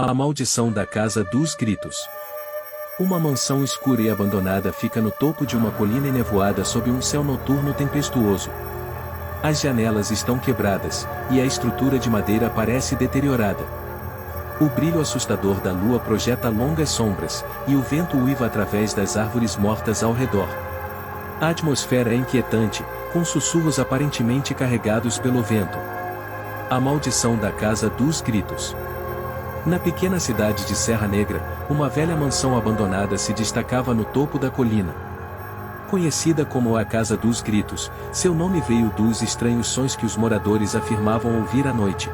A maldição da Casa dos Gritos. Uma mansão escura e abandonada fica no topo de uma colina enevoada sob um céu noturno tempestuoso. As janelas estão quebradas, e a estrutura de madeira parece deteriorada. O brilho assustador da lua projeta longas sombras, e o vento uiva através das árvores mortas ao redor. A atmosfera é inquietante, com sussurros aparentemente carregados pelo vento. A maldição da Casa dos Gritos. Na pequena cidade de Serra Negra, uma velha mansão abandonada se destacava no topo da colina. Conhecida como a Casa dos Gritos, seu nome veio dos estranhos sons que os moradores afirmavam ouvir à noite.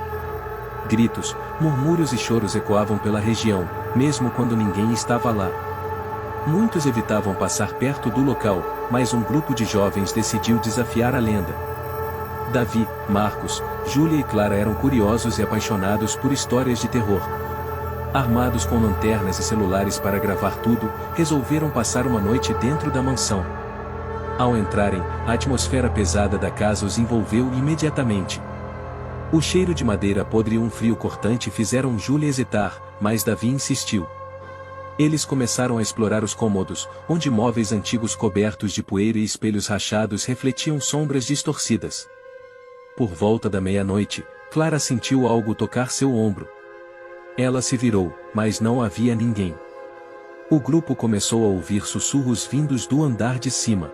Gritos, murmúrios e choros ecoavam pela região, mesmo quando ninguém estava lá. Muitos evitavam passar perto do local, mas um grupo de jovens decidiu desafiar a lenda. Davi, Marcos, Júlia e Clara eram curiosos e apaixonados por histórias de terror. Armados com lanternas e celulares para gravar tudo, resolveram passar uma noite dentro da mansão. Ao entrarem, a atmosfera pesada da casa os envolveu imediatamente. O cheiro de madeira podre e um frio cortante fizeram Júlia hesitar, mas Davi insistiu. Eles começaram a explorar os cômodos, onde móveis antigos cobertos de poeira e espelhos rachados refletiam sombras distorcidas. Por volta da meia-noite, Clara sentiu algo tocar seu ombro. Ela se virou, mas não havia ninguém. O grupo começou a ouvir sussurros vindos do andar de cima.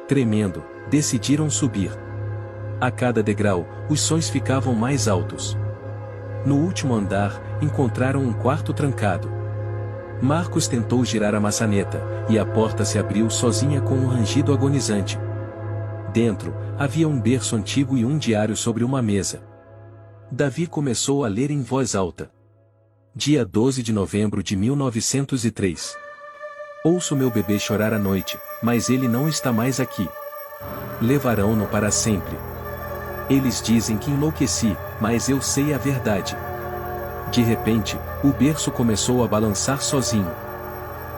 Tremendo, decidiram subir. A cada degrau, os sons ficavam mais altos. No último andar, encontraram um quarto trancado. Marcos tentou girar a maçaneta, e a porta se abriu sozinha com um rangido agonizante. Dentro, havia um berço antigo e um diário sobre uma mesa. Davi começou a ler em voz alta. Dia 12 de novembro de 1903. Ouço meu bebê chorar à noite, mas ele não está mais aqui. Levarão-no para sempre. Eles dizem que enlouqueci, mas eu sei a verdade. De repente, o berço começou a balançar sozinho.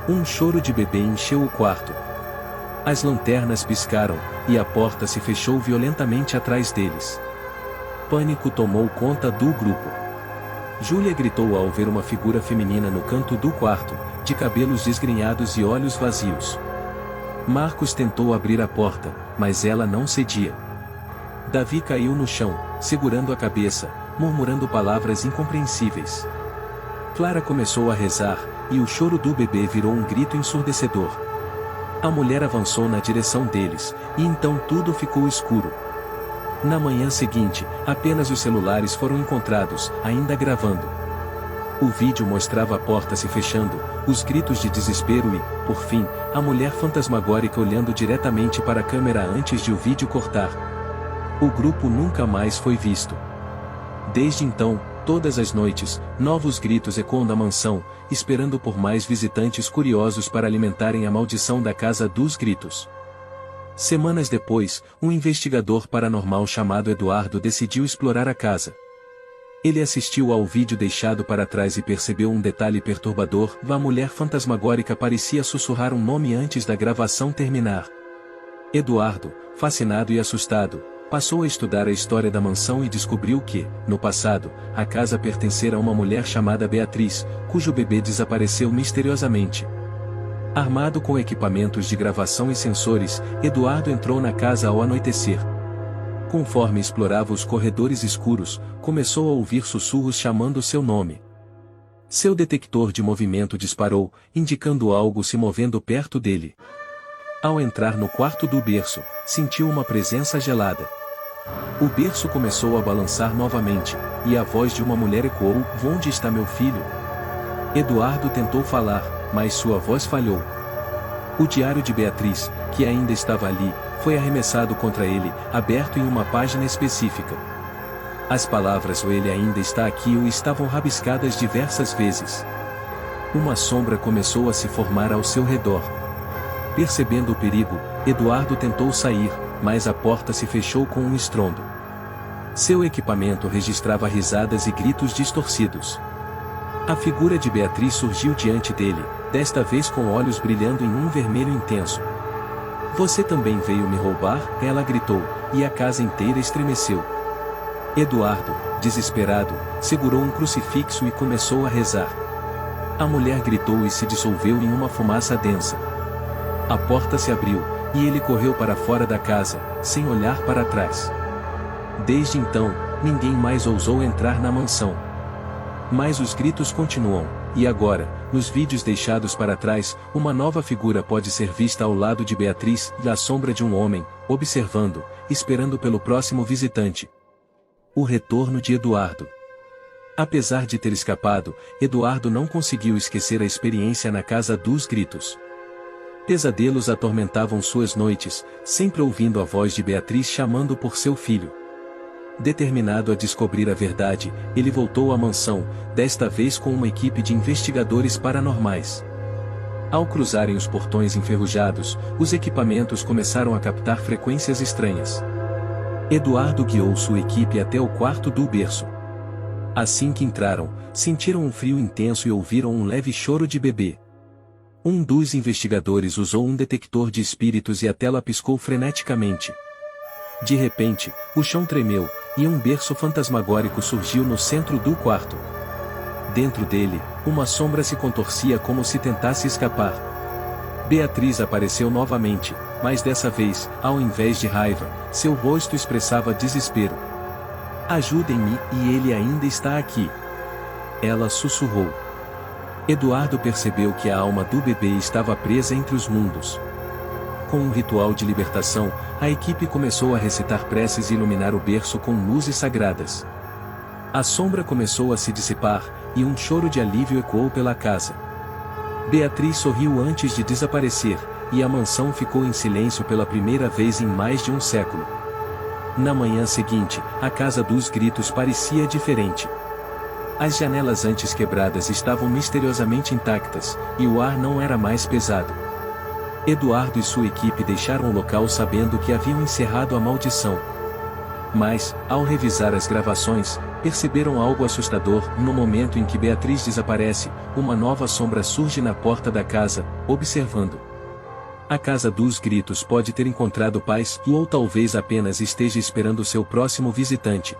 Um choro de bebê encheu o quarto. As lanternas piscaram, e a porta se fechou violentamente atrás deles. Pânico tomou conta do grupo. Júlia gritou ao ver uma figura feminina no canto do quarto, de cabelos desgrenhados e olhos vazios. Marcos tentou abrir a porta, mas ela não cedia. Davi caiu no chão, segurando a cabeça, murmurando palavras incompreensíveis. Clara começou a rezar, e o choro do bebê virou um grito ensurdecedor. A mulher avançou na direção deles, e então tudo ficou escuro. Na manhã seguinte, apenas os celulares foram encontrados, ainda gravando. O vídeo mostrava a porta se fechando, os gritos de desespero e, por fim, a mulher fantasmagórica olhando diretamente para a câmera antes de o vídeo cortar. O grupo nunca mais foi visto. Desde então, todas as noites, novos gritos ecoam da mansão, esperando por mais visitantes curiosos para alimentarem a maldição da Casa dos Gritos. Semanas depois, um investigador paranormal chamado Eduardo decidiu explorar a casa. Ele assistiu ao vídeo deixado para trás e percebeu um detalhe perturbador: a mulher fantasmagórica parecia sussurrar um nome antes da gravação terminar. Eduardo, fascinado e assustado, passou a estudar a história da mansão e descobriu que, no passado, a casa pertencera a uma mulher chamada Beatriz, cujo bebê desapareceu misteriosamente. Armado com equipamentos de gravação e sensores, Eduardo entrou na casa ao anoitecer. Conforme explorava os corredores escuros, começou a ouvir sussurros chamando seu nome. Seu detector de movimento disparou, indicando algo se movendo perto dele. Ao entrar no quarto do berço, sentiu uma presença gelada. O berço começou a balançar novamente, e a voz de uma mulher ecoou: "Onde está meu filho?" Eduardo tentou falar, mas sua voz falhou. O diário de Beatriz, que ainda estava ali, foi arremessado contra ele, aberto em uma página específica. As palavras "o ele ainda está aqui" o estavam rabiscadas diversas vezes. Uma sombra começou a se formar ao seu redor. Percebendo o perigo, Eduardo tentou sair, mas a porta se fechou com um estrondo. Seu equipamento registrava risadas e gritos distorcidos. A figura de Beatriz surgiu diante dele, desta vez com olhos brilhando em um vermelho intenso. "Você também veio me roubar?" ela gritou, e a casa inteira estremeceu. Eduardo, desesperado, segurou um crucifixo e começou a rezar. A mulher gritou e se dissolveu em uma fumaça densa. A porta se abriu, e ele correu para fora da casa, sem olhar para trás. Desde então, ninguém mais ousou entrar na mansão. Mas os gritos continuam, e agora, nos vídeos deixados para trás, uma nova figura pode ser vista ao lado de Beatriz, à sombra de um homem, observando, esperando pelo próximo visitante. O retorno de Eduardo. Apesar de ter escapado, Eduardo não conseguiu esquecer a experiência na Casa dos Gritos. Pesadelos atormentavam suas noites, sempre ouvindo a voz de Beatriz chamando por seu filho. Determinado a descobrir a verdade, ele voltou à mansão, desta vez com uma equipe de investigadores paranormais. Ao cruzarem os portões enferrujados, os equipamentos começaram a captar frequências estranhas. Eduardo guiou sua equipe até o quarto do berço. Assim que entraram, sentiram um frio intenso e ouviram um leve choro de bebê. Um dos investigadores usou um detector de espíritos e a tela piscou freneticamente. De repente, o chão tremeu, e um berço fantasmagórico surgiu no centro do quarto. Dentro dele, uma sombra se contorcia como se tentasse escapar. Beatriz apareceu novamente, mas dessa vez, ao invés de raiva, seu rosto expressava desespero. "Ajudem-me, e ele ainda está aqui." Ela sussurrou. Eduardo percebeu que a alma do bebê estava presa entre os mundos. Com um ritual de libertação, a equipe começou a recitar preces e iluminar o berço com luzes sagradas. A sombra começou a se dissipar, e um choro de alívio ecoou pela casa. Beatriz sorriu antes de desaparecer, e a mansão ficou em silêncio pela primeira vez em mais de um século. Na manhã seguinte, a Casa dos Gritos parecia diferente. As janelas antes quebradas estavam misteriosamente intactas, e o ar não era mais pesado. Eduardo e sua equipe deixaram o local sabendo que haviam encerrado a maldição. Mas, ao revisar as gravações, perceberam algo assustador. No momento em que Beatriz desaparece, uma nova sombra surge na porta da casa, observando. A Casa dos Gritos pode ter encontrado paz, ou talvez apenas esteja esperando seu próximo visitante.